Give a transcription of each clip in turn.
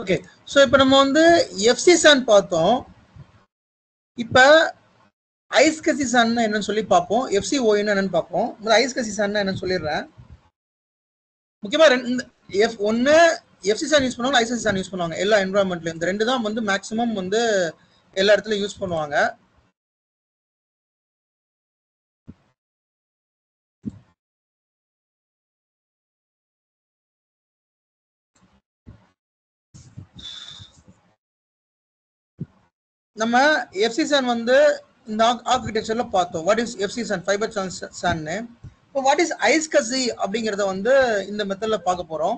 Okay, so இப்போ நம்ம வந்து FCSAN பார்த்தோம். இப்போ ISCSI என்னன்னு சொல்லி பார்ப்போம். FCOE என்னன்னு பார்ப்போம். ISCSI என்னன்னு சொல்லிடுறேன். முக்கியமாக ஒன்று FCSAN யூஸ் பண்ணுவாங்க, ISCSI யூஸ் பண்ணுவாங்க எல்லா என்வரான்மெண்ட்லையும். இந்த ரெண்டு தான் வந்து மேக்ஸிமம் வந்து எல்லா இடத்துலையும் யூஸ் பண்ணுவாங்க. நம்ம FCSAN வந்து இந்த ஆர்கிடெக்சர்ல பார்த்தோம். வாட் இஸ் FCSAN ஃபைபர் சான்னு. இப்போ வாட் இஸ் ISCSI அப்படிங்கிறத வந்து இந்த மெத்தட்ல பார்க்க போறோம்.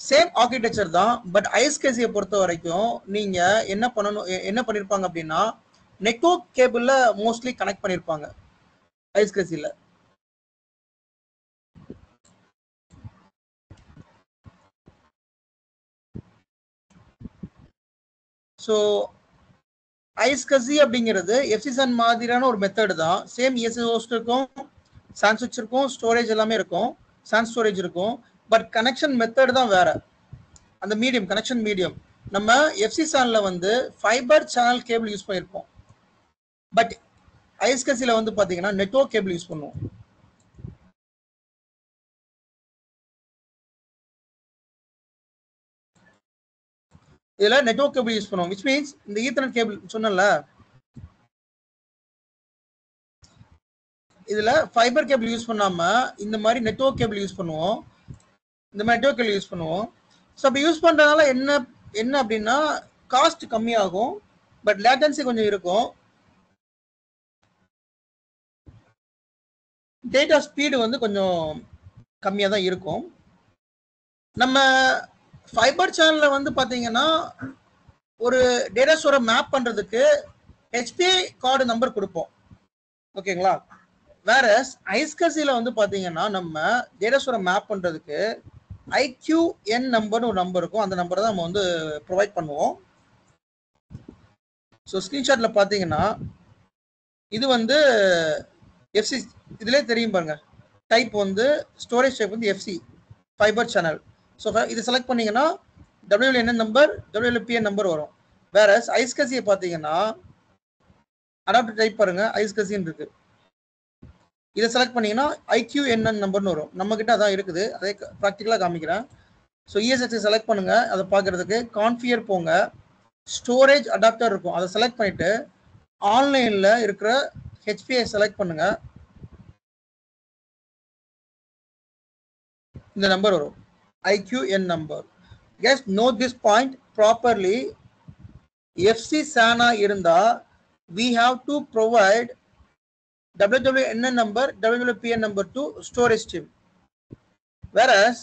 சேம் ஆர்கிடெக்சர் தான், பட் ISCSIயை பொறுத்த வரைக்கும் நீங்க என்ன பண்ணிருப்பாங்க அப்படின்னா நெட்வொர்க் கேபிள்ல மோஸ்ட்லி கனெக்ட் பண்ணிருப்பாங்க ISCSIல. ஸோ ISCSI அப்படிங்கிறது FCSAN மாதிரியான ஒரு மெத்தட் தான். சேம் ESS ஹோஸ்ட் இருக்கும், SAN சுவிட்ச் இருக்கும், ஸ்டோரேஜ் எல்லாமே இருக்கும், SAN ஸ்டோரேஜ் இருக்கும். பட் கனெக்ஷன் மெத்தட் தான் வேற. அந்த மீடியம், கனெக்ஷன் மீடியம். நம்ம FCSANல வந்து ஃபைபர் சேனல் கேபிள் யூஸ் பண்ணியிருப்போம். பட் ISCSIல வந்து பாத்தீங்கன்னா நெட்வொர்க் கேபிள் யூஸ் பண்ணுவோம். இதுல நெட்வொர்க் கேபிள் யூஸ் பண்ணுவோம், which means இந்த ஈத்தர்நெட் கேபிள் சொன்னல, இதுல ஃபைபர் கேபிள் யூஸ் பண்ணாம இந்த மாதிரி நெட்வொர்க் கேபிள் யூஸ் பண்ணுவோம். இந்த மாதிரி நெட்வொர்க் கேபிள் யூஸ் பண்ணுவோம். ஸோ அப்படி யூஸ் பண்றதுனால என்ன அப்படின்னா காஸ்ட் கம்மியாகும், பட் லேட்டன்சி கொஞ்சம் இருக்கும். டேட்டா ஸ்பீடு வந்து கொஞ்சம் கம்மியாக தான் இருக்கும். நம்ம ஃபைபர் சேனல்ல வந்து பாத்தீங்கன்னா ஒரு டேட்டா ஸ்டோரை மேப் பண்றதுக்கு HPI கார்டு நம்பர் கொடுப்போம், ஓகேங்களா. வேற ISCSIல வந்து பாத்தீங்கன்னா நம்ம டேட்டா ஸ்டோரை மேப் பண்றதுக்கு IQN நம்பர்னு ஒரு நம்பர் இருக்கும். அந்த நம்பரை தான் நம்ம வந்து ப்ரொவைட் பண்ணுவோம். ஸோ ஸ்கிரீன்ஷாட்ல பாத்தீங்கன்னா இது வந்து FC, இதுலேயே தெரியும் பாருங்க. டைப் வந்து ஸ்டோரேஜ் டைப் வந்து FC ஃபைபர் சேனல். ஸோ இது செலக்ட் பண்ணீங்கன்னா WLN நம்பர், WLPN நம்பர் வரும். வேற ISCSI பார்த்தீங்கன்னா அடாப்டர் டைப் பாருங்க, ISCSI இருக்கு. இதை செலக்ட் பண்ணீங்கன்னா IQN நம்பர்னு வரும். நம்ம கிட்ட அதான் இருக்குது, அதே ப்ராக்டிக்கலாக காமிக்கிறேன். ஸோ ESXI செலக்ட் பண்ணுங்க. அதை பார்க்கறதுக்கு கான்ஃபிகர் போங்க, ஸ்டோரேஜ் அடாப்டர் இருக்கும், அதை செலக்ட் பண்ணிட்டு ஆன்லைன்ல இருக்கிற HPI செலக்ட் பண்ணுங்க. இந்த நம்பர் வரும், IQN number. Just note this point properly. FCSAN இருந்தா we have to provide WWN number, WWPN number to storage stream. Whereas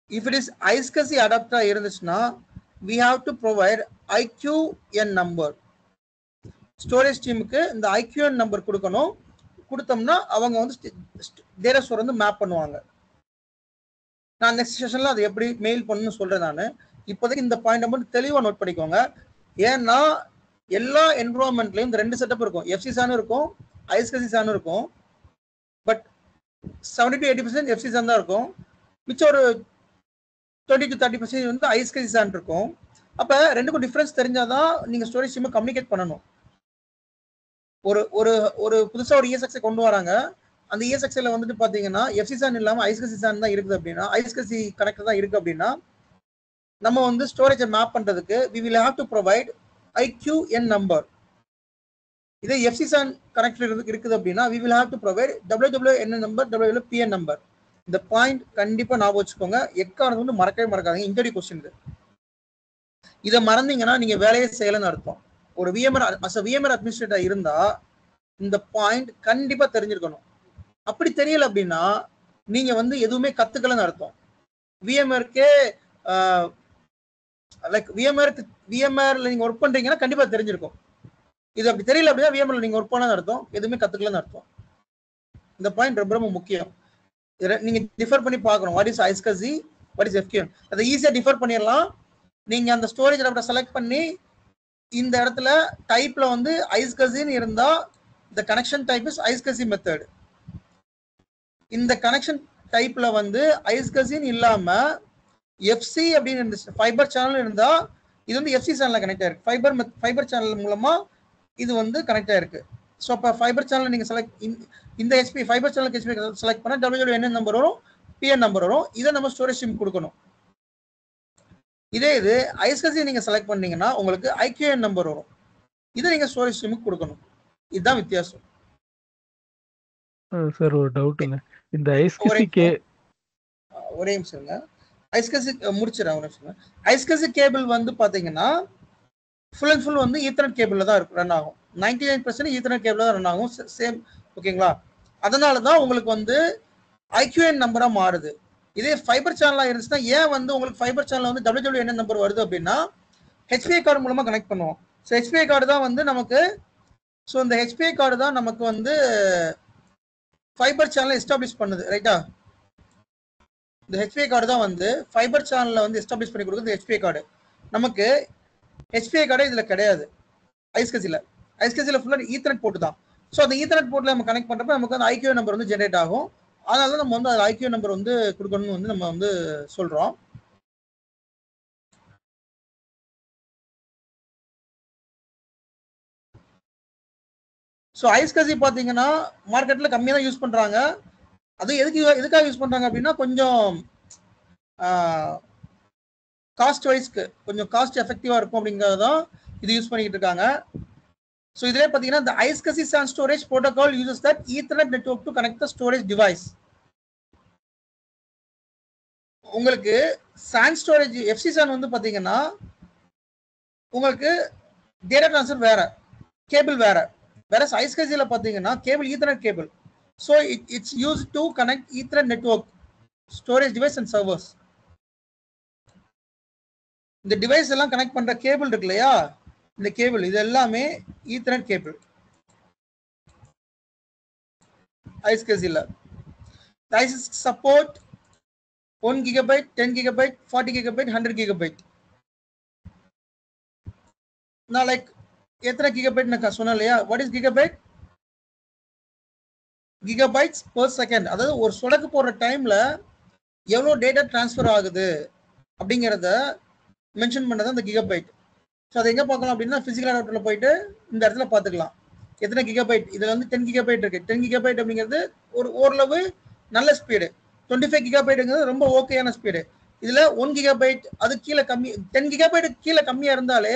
if it is ISCSI adapter இருந்துச்சுன்னா we have to provide IQN number. Storage ஸ்ட்ரீமுக்கு இந்த IQN number கொடுக்கணும். கொடுத்தோம்னா அவங்க வந்து data store வந்து map பண்ணுவாங்க. நான் நெக்ஸ்ட் செஷன்ல அது எப்படி மெயில் பண்ணணும்னு சொல்றேன். நான் இப்போதைக்கு இந்த பாயிண்ட் மட்டும் தெளிவாக நோட் பண்ணிக்கோங்க. ஏன்னா எல்லா என்விரான்மெண்ட்லயும் இந்த ரெண்டு செட்டப் இருக்கும், FCSAN இருக்கும், ISCSI இருக்கும். பட் 70 to 80% FCSAN தான் இருக்கும். மிச்சம் ஒரு 20 to 30% வந்து ISCSI இருக்கும். அப்ப ரெண்டுக்கும் டிஃபரன்ஸ் தெரிஞ்சாதான் நீங்க ஸ்டோரேஜ் ஸ்ட்ரீமை கம்யூனிகேட் பண்ணணும். ஒரு ஒரு ஒரு புதுசா ஒரு ESXI கொண்டு வராங்க. அந்த ESXIல வந்துட்டு பாத்தீங்கன்னா FCSAN இல்லாம ISCSI தான் இருக்குது அப்படின்னா, ISCSI கனெக்டர் தான் இருக்கு அப்படின்னா, நம்ம வந்து ஸ்டோரேஜை மேப் பண்றதுக்கு we will have to provide IQN number. இதே FCSAN கனெக்டர் இருக்குது அப்படின்னா we will have to provide WWN number, WWPN number. இந்த பாயிண்ட் கண்டிப்பா ஞாபகம் வச்சுக்கோங்க. எக்காரணம் வந்து மறக்கவே மறக்காதீங்க. இன்டர்வியூ கொஸ்டின் இது. இதை மறந்தீங்கன்னா நீங்க வேலையை செய்யலன்னு அர்த்தம். ஒரு VMware அட்மினிஸ்ட்ரேட்டர் இருந்தா இந்த பாயிண்ட் கண்டிப்பா தெரிஞ்சிருக்கணும். அப்படி தெரியல அப்படின்னா நீங்க வந்து எதுவுமே கத்துக்கலன்னு அர்த்தம். VMwareக்கே லைக் VMwareல நீங்க ஒர்க் பண்றீங்கன்னா கண்டிப்பா தெரிஞ்சிருக்கும். இது அப்படி தெரியல அப்படின்னா VMwareல நீங்க ஒர்க் பண்ணான்னு அர்த்தம், எதுவுமே கத்துக்கலன்னு அர்த்தம். இந்த பாயிண்ட் ரொம்ப ரொம்ப முக்கியம். நீங்க டிஃபர் பண்ணி பார்க்கணும். What is ISCSI, what is FQN. அதை ஈஸியா டிஃபர் பண்ணிடலாம். நீங்க அந்த ஸ்டோரேஜ் அடாப்டர் செலக்ட் பண்ணி இந்த இடத்துல டைப்ல வந்து ISCSI இருந்தா the connection type is ISCSI method. இந்த கனெக்ஷன் டைப்ல வந்து ISCSI இல்லாம எஃப்சி அப்படின்னு இருந்துச்சு, ஃபைபர் சேனல் இருந்தா இது வந்து எஃப்சி சேனல்ல கனெக்ட் ஆயிருக்கு. ஃபைபர் சேனல் மூலமா இது வந்து கனெக்ட் ஆயிருக்கு. ஸோ அப்போ ஃபைபர் சேனல் நீங்க செலக்ட் இந்த HP fibre channel HP select பண்ணா WWN நம்பர் வரும், PN நம்பர் வரும். இதை நம்ம ஸ்டோரேஜ் சிம் கொடுக்கணும். இதே இது ISCSI நீங்க செலக்ட் பண்ணீங்கன்னா உங்களுக்கு IQN நம்பர் வரும். இதை நீங்க ஸ்டோரேஜ் சிம்முக்கு கொடுக்கணும். இதுதான் வித்தியாசம். சார் ஒரு டவுட்டுங்க, இந்த ISCSI ஒரே நிமிஷம்ங்க, ISCSI முடிச்சிடறேன் ஒரு நிமிஷம். ISCSI கேபிள் வந்து பாத்தீங்கன்னா ஃபுல் அண்ட் ஃபுல் வந்து ஈத்தர்நெட் கேபிள்ல தான் ரன் ஆகும். 99% ஈத்தர்நெட் கேபிள்ல தான் ரன் ஆகும். சேம், ஓகேங்களா? அதனால தான் உங்களுக்கு வந்து IQN நம்பரா மாறுது. இதே ஃபைபர் சேனலா இருந்துச்சுன்னா ஏன் வந்து உங்களுக்கு ஃபைபர் சேனல் வந்து WWN நம்பர் வருது அப்படின்னா HPI கார்டு மூலமா கனெக்ட் பண்ணுவோம். ஸோ HPI கார்டு தான் வந்து நமக்கு, ஸோ இந்த HPI கார்டு தான் நமக்கு வந்து ஃபைபர் சேனலை எஸ்டாப்ளிஷ் பண்ணுது, ரைட்டா? இந்த HPI கார்டு தான் வந்து ஃபைபர் சேனல்ல வந்து எஸ்டாப்ளிஷ் பண்ணி கொடுக்குறது HPI கார்டு. நமக்கு HPI கார்டே இதுல கிடையாது ஐஸ்கசில ஃபுல்லா ஈத்தர்நெட் போர்ட் தான். ஸோ அந்த ஈத்தர்நெட் போர்ட்ல நம்ம கனெக்ட் பண்றப்ப நமக்கு அந்த IQ நம்பர் வந்து ஜென்ரேட் ஆகும். அதனால நம்ம வந்து அது IQ நம்பர் வந்து கொடுக்கணும்னு வந்து நம்ம வந்து சொல்றோம். ஸோ ஐஸ்கசி பாத்தீங்கன்னா மார்க்கெட்ல கம்மியா தான் யூஸ் பண்றாங்க. அது எதுக்காக யூஸ் பண்றாங்க அப்படின்னா கொஞ்சம் காஸ்ட் வைஸ்க்கு கொஞ்சம் காஸ்ட் எஃபெக்டிவா இருக்கும் அப்படிங்கறதான் இது யூஸ் பண்ணிட்டு இருக்காங்க. ஸோ இதுல பாத்தீங்கன்னா the ISCSI SAN storage protocol uses that Ethernet network to connect the storage device. உங்களுக்கு SAN storage FC SAN வந்து பாத்தீங்கன்னா உங்களுக்கு டேட்டா ட்ரான்ஸ்ஃபர் வேற, கேபிள் வேற. வேற ISCSI ல பாத்தீங்கன்னா cable ethernet cable. So it's use to connect ethernet network storage device and servers. இந்த டிவைஸ் எல்லாம் கனெக்ட் பண்ற கேபிள் இருக்கு இல்லையா, இந்த கேபிள் இது எல்லாமே ஈத்தர்நெட் கேபிள் ISCSI ல. ISCSI support 1 GB, 10 GB, 40 GB, 100 GB. நான் லைக் எத்தனை கிகாபைட் நான் சொன்னேன் இல்லையா? What is gigabyte? Gigabytes per second. அதாவது ஒரு சொடக்கு போடுற டைம்ல எவ்வளவு டேட்டா டிரான்ஸ்ஃபர் ஆகுது அப்படிங்கிறத மென்ஷன் பண்ணது அந்த கிகாபைட். ஸோ அதை எங்க பார்க்கலாம் அப்படின்னா பிசிக்கல் அடாப்டர்ல போயிட்டு இந்த இடத்துல பார்த்துக்கலாம் எத்தனை கிகாபைட். இதுல வந்து 10 கிகாபைட் இருக்கு. 10 கிகாபைட் அப்படிங்கிறது ஓரளவு நல்ல ஸ்பீடு. 25 கிகாபைட்டுங்கிறது ரொம்ப ஓகேயான ஸ்பீடு. இதுல 1 கிகாபைட் அது கீழே கம்மி, 10 கிகாபைட் கீழே கம்மியா இருந்தாலே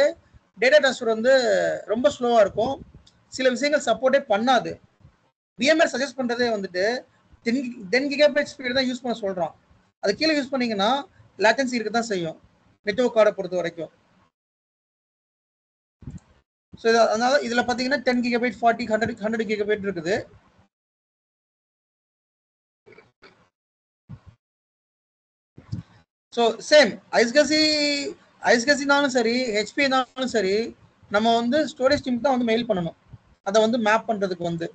டேட்டா ட்ரான்ஸ்ஃபர் வந்து ரொம்ப ஸ்லோவா இருக்கும். சில விஷயங்கள் சப்போர்ட்டே பண்ணாது. VMware சஜஸ்ட் பண்றதே வந்துட்டு 10 கிகாபைட் ஸ்பீடு தான் யூஸ் பண்ண சொல்றான். அது கீழே யூஸ் பண்ணீங்கன்னா லேட்டன்சி இருக்க தான் செய்யும் நெட்வொர்க் கார்டை பொறுத்த வரைக்கும். ஸோ அதனால இதுல பாத்தீங்கன்னா 10 கிகாபைட், 40, 100 கிகாபைட் இருக்குது. ஸோ சேம் ஐஸ்கசினாலும் சரி, HPனாலும் சரி, நம்ம வந்து ஸ்டோரேஜ் டீம் தான் வந்து மெயில் பண்ணணும் அதை வந்து மேப் பண்றதுக்கு வந்து.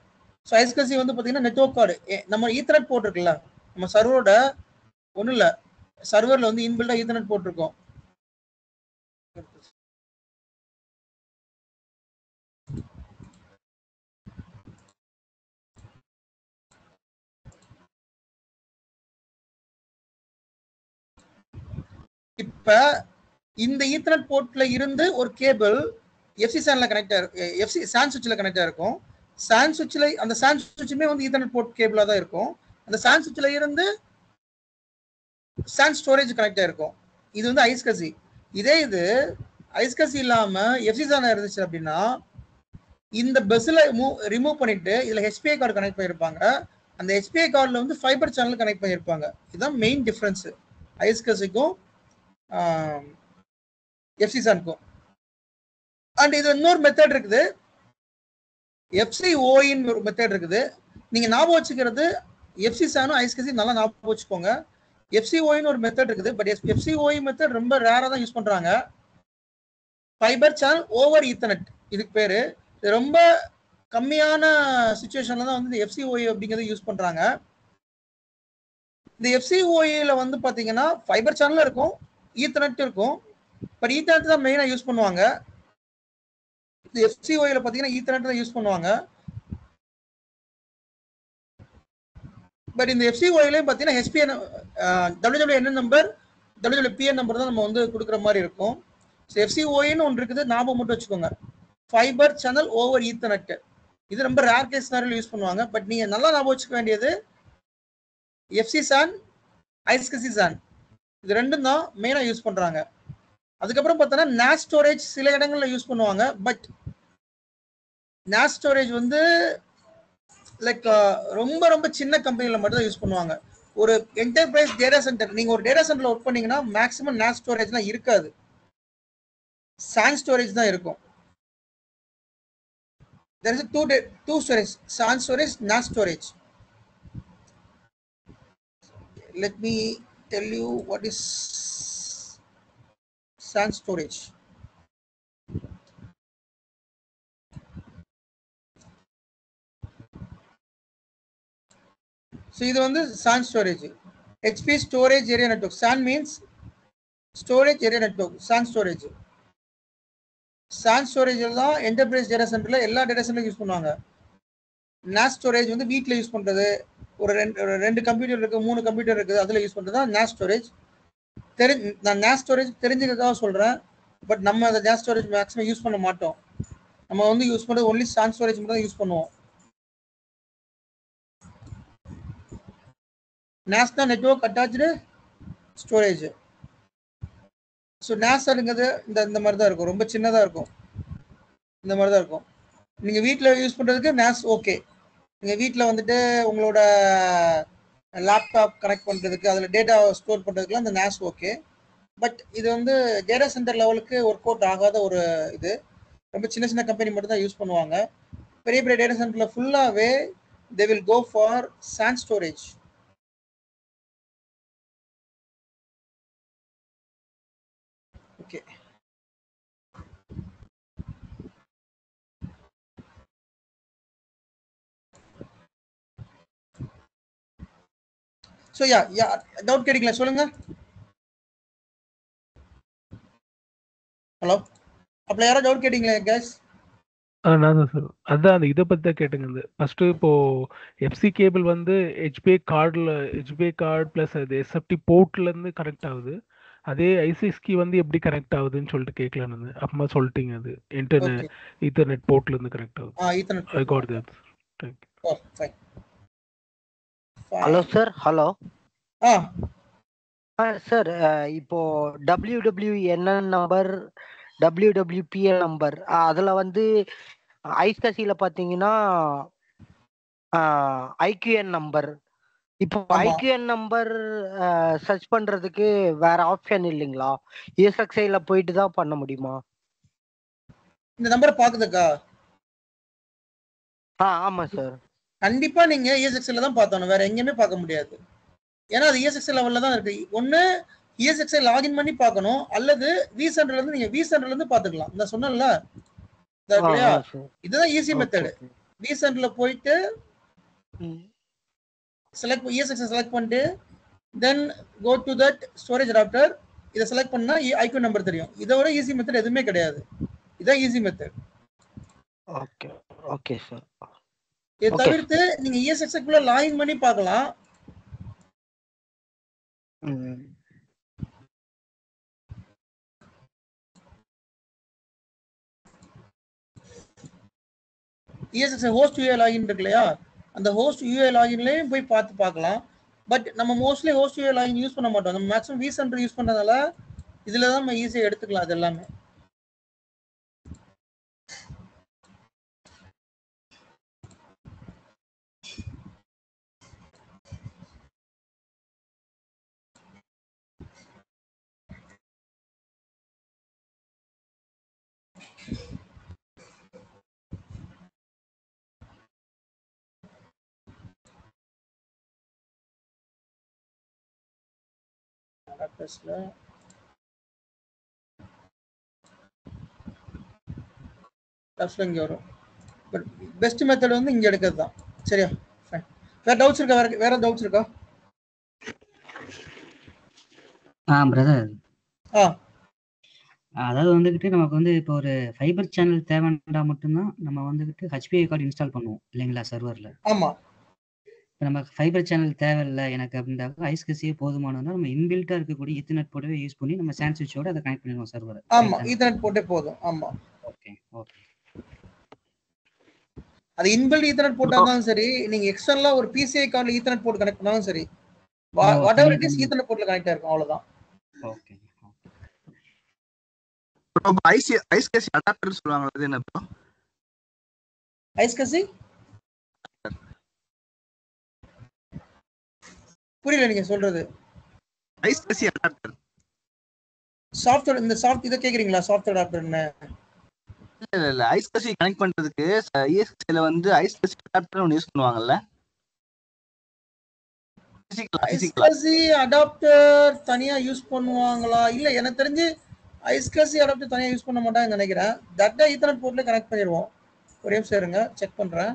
ஸோ ஐஸ்கசி வந்து பாத்தீங்கன்னா நெட்வொர்க் கார்டு நம்ம ஈத்தர்நெட் போட்டிருக்குல்ல, நம்ம சர்வரோட ஒன்றும் இல்லை, சர்வரில் வந்து இன்பில்டா ஈத்தர்நெட் போட்டிருக்கோம். இப்ப இந்த ஈத்தர்நெட் போர்ட்ல இருந்து ஒரு கேபிள் எஃப்சி சேனல்ல கனெக்ட் ஆயிருக்கு, எஃப்சி சான் சுவிட்ச்ல கனெக்ட் ஆயிருக்கும். சான் சுவிட்ச்ல அந்த சான் சுவிட்சுமே வந்து ஈத்தர்நெட் போர்ட் கேபிளா தான் இருக்கும். அந்த சான் சுவிட்ச்ல இருந்து சான் ஸ்டோரேஜ் கனெக்ட் ஆயிருக்கும். இது வந்து ஐஸ்கசி. இதே இது ஐஸ்கசி இல்லாம எஃப்சி சேனல் இருந்துச்சு அப்படின்னா இந்த பஸ்ல ரிமூவ் பண்ணிட்டு இதுல HPI கார்டு கனெக்ட் பண்ணிருப்பாங்க. அந்த HPI கார்டுல வந்து ஃபைபர் சேனல் கனெக்ட் பண்ணிருப்பாங்க. இதுதான் மெயின் டிஃபரன்ஸ் ஐஸ்கசிக்கும் எஃப்சி சேனுக்கும். அண்ட் இது இன்னொரு மெத்தட் இருக்குது, FCOIன்னு ஒரு மெத்தட் இருக்குது. நீங்க ஞாபகம் வச்சுக்கிறது எஃப்சி சேனும் ஐஸ்கசி நல்லா ஞாபகம் வச்சுக்கோங்க. FCOIன்னு ஒரு மெத்தட் இருக்குது. பட் FCOI மெத்தட் ரொம்ப ரேரா தான் யூஸ் பண்றாங்க. ஃபைபர் சேனல் ஓவர் ஈத்தர்நெட் இதுக்கு பேரு. இது ரொம்ப கம்மியான சிச்சுவேஷன்ல தான் வந்து FCOI அப்படிங்கறத யூஸ் பண்றாங்க. இந்த FCOIல வந்து பாத்தீங்கன்னா ஃபைபர் சேனல் இருக்கும், ஈத்தர்நெட் இருக்கும். பட் ஈத்தர்நெட் தான் மெயினா யூஸ் பண்ணுவாங்க. இந்த FCOIல பாத்தீங்கன்னா ஈத்தர்நெட் தான் யூஸ் பண்ணுவாங்க. பட் இந்த FCOIலயும் பாத்தீங்கன்னா WWN நம்பர் WWPN நம்பர் தான் நம்ம வந்து கொடுக்குற மாதிரி இருக்கும். ஸோ FCOA ஒன்று இருக்குது, ஞாபகம் மட்டும் வச்சுக்கோங்க. Fibre channel over ethernet. இது ரொம்ப ரேர் கேஸ் நேரில் யூஸ் பண்ணுவாங்க. பட் நீங்க நல்லா ஞாபகம் வச்சுக்க வேண்டியது FCSAN, ISCSI இது ரெண்டும் தான் மெயினா யூஸ் பண்றாங்க. அதுக்கப்புறம் பார்த்தோன்னா NAS ஸ்டோரேஜ் சில இடங்கள்ல யூஸ் பண்ணுவாங்க. பட் NAS ஸ்டோரேஜ் வந்து லைக் ரொம்ப ரொம்ப சின்ன கம்பெனில மட்டும் தான் யூஸ் பண்ணுவாங்க. ஒரு என்டர்பிரைஸ் டேட்டா சென்டர், நீங்க ஒரு டேட்டா சென்டர்ல ஒர்க் பண்ணீங்கன்னா மேக்ஸிமம் NAS ஸ்டோரேஜ்லாம் இருக்காது, SAN ஸ்டோரேஜ் தான் இருக்கும். There is two storage, SAN storage, NAS storage. Let me tell you what is SAN storage. So இது வந்து SAN storage. HP storage area network. SAN means storage area network. SAN storage. SAN storage தான் enterprise data சென்டர்ல எல்லா data சென்டர்ல use பண்ணுவாங்க. NAS storage வந்து வீட்டில் use பண்ணுறது, ஒரு ரெண்டு கம்ப்யூட்டர் இருக்குது, 3 கம்ப்யூட்டர் இருக்குது, அதில் யூஸ் பண்ணுறது தான் NAS ஸ்டோரேஜ். நான் NAS ஸ்டோரேஜ் தெரிஞ்சுக்கிறதாக சொல்கிறேன். பட் நம்ம அந்த NAS ஸ்டோரேஜ் மேக்ஸிமம் யூஸ் பண்ண மாட்டோம். நம்ம வந்து யூஸ் பண்ணுறது ஒன்லி SAN ஸ்டோரேஜ் மட்டும் தான் யூஸ் பண்ணுவோம். NAS தான் நெட்வொர்க் அட்டாச்சு ஸ்டோரேஜ். ஸோ NASங்கிறது இந்த மாதிரி தான் இருக்கும், ரொம்ப சின்னதாக இருக்கும், இந்த மாதிரி தான் இருக்கும். நீங்கள் வீட்டில் யூஸ் பண்ணுறதுக்கு NAS ஓகே. நீங்கள் வீட்டில் வந்துட்டு உங்களோட லேப்டாப் கனெக்ட் பண்ணுறதுக்கு, அதில் டேட்டா ஸ்டோர் பண்ணுறதுக்குலாம் இந்த NAS ஓகே. பட் இது வந்து டேட்டா சென்டர் லெவலுக்கு ஒர்க் அவுட் ஆகாத ஒரு இது. ரொம்ப சின்ன சின்ன கம்பெனி மட்டும் தான் யூஸ் பண்ணுவாங்க. பெரிய பெரிய டேட்டா சென்டரில் ஃபுல்லாகவே they will go for SAN storage. Okay. So yeah doubt கேட்டீங்களா, சொல்லுங்க. ஹலோ, அப்போ யாராவது டவுட் கேட்டீங்களா கேஸ்? நான் தான் சார், அதான் அந்த இதை பற்றி தான் கேட்டுங்க. ஃபர்ஸ்ட் இப்போ எஃப்சி கேபிள் வந்து ஹெச்பிஐ கார்டு ப்ளஸ் அது எஸ்எஃப்டி போர்ட்லேருந்து கனெக்ட் ஆகுது. அதே ஐசிஎஸ்கி வந்து எப்படி கனெக்ட் ஆகுதுன்னு சொல்லிட்டு கேட்கலான்னு அப்புறமா சொல்லிட்டீங்க. அது ஈத்தர்நெட் போர்ட்லேருந்து கனெக்ட் ஆகுது. Ethernet I got that. Oh fine. Hello sir. Hello ah sir, இப்போ WWNN நம்பர், WWPN நம்பர், அதில் வந்து ஐஸ்கசியில் பார்த்தீங்கன்னா IQN நம்பர். இப்போ IQN நம்பர் சர்ச் பண்ணுறதுக்கு வேற ஆப்ஷன் இல்லைங்களா? ISCSIல போயிட்டு தான் பண்ண முடியுமா? இந்த நம்பரை பார்க்குதுக்கா? ஆமாம் சார். கண்டிப்பா நீங்க ISCSIல தான் பார்த்தணும், வேற எங்கேயுமே பார்க்க முடியாது. ஏன்னா அது ISCSI லெவல்ல தான் இருக்கு. ஒன்னு ISCSI லாகின் பண்ணி பார்க்கணும், அல்லது vCenterல இருந்து நீங்க vCenterல இருந்து பார்த்துக்கலாம். நான் சொன்னேன்ல, இதுதான் ஈஸி மெத்தட். vCenterல போயிட்டு ISCSI செலக்ட் பண்ணிட்டு then go to that storage adapter. இதை செலக்ட் பண்ணா IQ நம்பர் தெரியும். இதை விட ஈஸி மெத்தட் எதுவுமே கிடையாது. இதான் easy method. Okay okay sir. இதை தவிர்த்து நீங்க ISCSIக்குள்ள லாகின் பண்ணி பார்க்கலாம். ISCSI ஹோஸ்ட் UI லாகின் இருக்கு இல்லையா, அந்த ஹோஸ்ட் UI லாகின்லயும் போய் பார்க்கலாம். பட் நம்ம mostly host UI login use பண்ண மாட்டோம். நம்ம மேக்ஸிமம் vCenter யூஸ் பண்றதால இதுல தான் நம்ம ஈஸியா எடுத்துக்கலாம். அது எல்லாமே இங்க வரும். பட் பெஸ்ட் மெத்தட் வந்து இங்க எடுக்கிறது தான். சரியா? வேற டவுட்ஸ் இருக்கா? வேற டவுட்ஸ் இருக்கா? பிரதர், அதாவது வந்துகிட்டு நமக்கு வந்து இப்போ ஒரு ஃபைபர் சேனல் தேவைன்னா மட்டும்தான் நம்ம வந்துகிட்டு HPI கார்டு இன்ஸ்டால் பண்ணுவோம் இல்லைங்களா சர்வர்ல? ஆமா. இப்போ நம்ம ஃபைபர் சேனல் தேவையில்லை எனக்கு அப்படின்றாக்க ஐஸ்கசியே போதுமானதுனா நம்ம இன்பில்ட்டா இருக்கக்கூடிய ஈத்தர்நெட் போர்ட்டவே யூஸ் பண்ணி நம்ம SAN சுவிட்சோட அதை கனெக்ட் பண்ணிடுவோம் சர்வர். ஆமா, ஈத்தர்நெட் போட்டே போதும். ஆமா, ஓகே ஓகே. அது இன்பில்ட் ஈத்தர்நெட் போட்டாலும் சரி, நீங்க எக்ஸ்டர்னலா ஒரு PCI கார்டுல ஈத்தர்நெட் போர்ட் கனெக்ட் பண்ணாலும் சரி, what ever it is ethernet போர்ட்ல கனெக்ட் ஆயிருக்கும், அவ்வளவுதான். ஓகே. ப்ரோ ஐஸ்கசி அடாப்டர் சொல்லுவாங்க, அது என்ன ப்ரோ? ஐஸ்கசி புரியல நீங்க சொல்றது. ஐஸ்கசி அடாப்டர் சாஃப்ட்வேர், இந்த இத கேக்குறீங்களா? சாஃப்ட்வேர் அடாப்டர் என்ன? இல்ல ஐஸ்கசி கனெக்ட் பண்றதுக்கு ISCSIல வந்து ஐஸ்கசி அடாப்டர் ஒன்னு யூஸ் பண்ணுவாங்கல்ல. ஐஸ்கசி அடாப்டர் தனியா யூஸ் பண்ணுவாங்களா? இல்ல, எனக்கு தெரிஞ்சு ஐஸ்கசி அடாப்டர் தனியா யூஸ் பண்ண மாட்டாங்கன்னு நினைக்கிறேன். டேரக்டா ஈத்தர்நெட் போர்ட்ல கனெக்ட் பண்ணிடுவோம். ஒரே நிமிஷம் இருங்க, செக் பண்றேன்.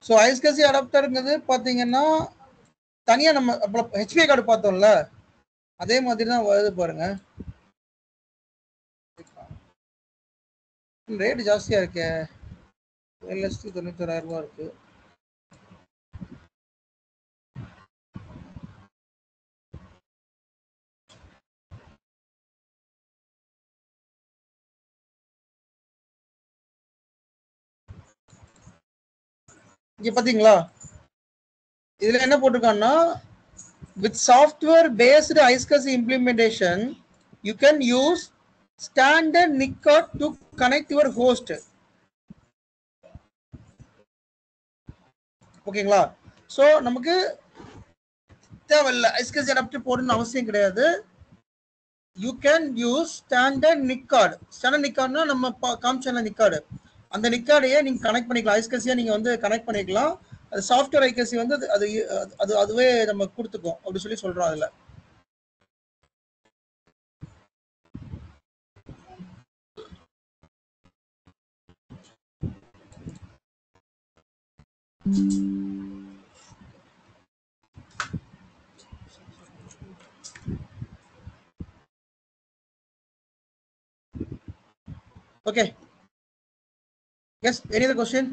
ஸோ ஐஸ்கசி அடாப்டருங்கிறது பார்த்தீங்கன்னா தனியா நம்ம HPI கார்டு பார்த்தோம்ல, அதே மாதிரி தான் வருது பாருங்க. ரேட் ஜாஸ்தியா இருக்கே, $1,91,000 இருக்கு. இங்க பாத்தீங்களா, இதுல என்ன போட்டிருக்காங்கன்னா, with software based ISCSI implementation you can use standard NIC card to connect your host. ஓகேங்களா? சோ நமக்கு தேவையில்லை ஐஸ்கசி அடாப்டர் போடணும்னு அவசியம் கிடையாது. You can use standard NIC card. Standard NIC கார்டுனா நம்ம காமிச்சல NIC கார்டு, அந்த NIC கார்டையே நீங்க கனெக்ட் பண்ணிக்கலாம். ஐஸ்கசியா நீங்க வந்து கனெக்ட் பண்ணிக்கலாம். அது சாஃப்ட்வேர் ஐஸ்கசி வந்து அதுவே நம்ம கொடுத்துக்கும் அப்படி சொல்லி சொல்றோம் அதுல. Okay. Yes, any other question?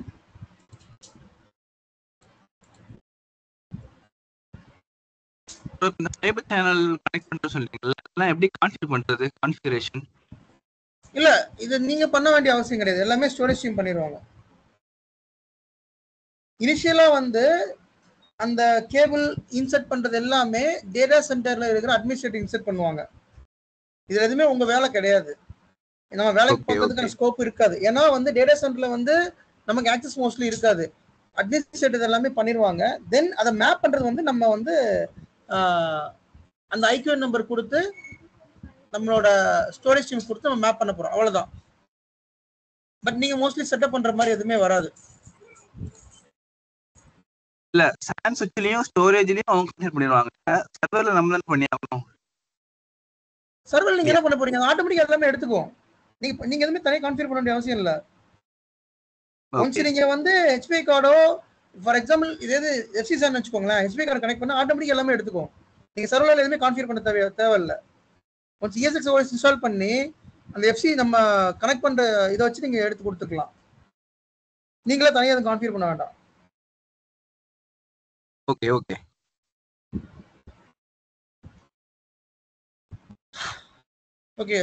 இந்த ஃபைபர் சேனல் கனெக்ட் பண்ற சொல்றீங்கல்ல, அதெல்லாம் எப்படி கான்ஃபிகர் பண்றது? கான்ஃபிகரேஷன் இல்ல, இது நீங்க பண்ண வேண்டிய அவசியம் கிடையாது. எல்லாமே ஸ்டோரேஜ் டீம் பண்ணிடுவாங்க. இனிஷியலா வந்து அந்த கேபிள் இன்சர்ட் பண்றது எல்லாமே டேட்டா சென்டர்ல இருக்கிற அட்மினிஸ்ட்ரேட்டிவ் இன்சர்ட் பண்ணுவாங்க. இதுல எதுவுமே உங்க வேலை கிடையாது. நம்ம வேலைக்கு பண்றதுக்கான ஸ்கோப் இருக்காது. ஏன்னா வந்து டேட்டா சென்டர்ல வந்து நமக்கு ஆக்சஸ் மோஸ்ட்லி இருக்காது. அட்மினிஸ்ட்ரேட்டிவ் எல்லாமே பண்ணிடுவாங்க. தென் அதை மேப் பண்றது வந்து நம்ம வந்து அந்த ஐக்யூஎன் நம்பர் கொடுத்து நம்மளோட ஸ்டோரேஜ் டீம் கொடுத்து நம்ம மேப் பண்ண போறோம், அவ்வளவுதான். பட் நீங்க மோஸ்ட்லி செட்டப் பண்ற மாதிரி எதுவுமே வராது. இல்ல, SAN சுவிட்ச்லயும் ஸ்டோரேஜ்லயும் அவங்க கனெக்ட் பண்ணிடுவாங்க. சர்வர்ல நம்ம தான் பண்ணி ஆகணும். சர்வர் நீங்க என்ன பண்ண போறீங்க? ஆட்டோமேட்டிக்கா எல்லாமே எடுத்துக்கும். நீங்க எதுவுமே தனியாக கான்ஃபிகர் பண்ண வேண்டிய அவசியம் இல்ல. ஒன்ஸ் நீங்க வந்து HPI கார்டோ, ஃபார் எக்ஸாம்பிள் இதே FC SAN வச்சுக்கோங்களேன், HPI கார்டு கனெக்ட் பண்ணா ஆட்டோமேட்டிக்கா எல்லாமே எடுத்துக்கும். நீங்க சர்வர்ல எதுவுமே கான்ஃபிகர் பண்ண தேவையில்லை. ஒன்ஸ் ESX OS இன்ஸ்டால் பண்ணி அந்த FC நம்ம கனெக்ட் பண்ற இதை வச்சு நீங்க எடுத்து கொடுத்துக்கலாம். நீங்களே தனியாக அதை கான்ஃபிகர் பண்ண வேண்டாம். Okay okay okay.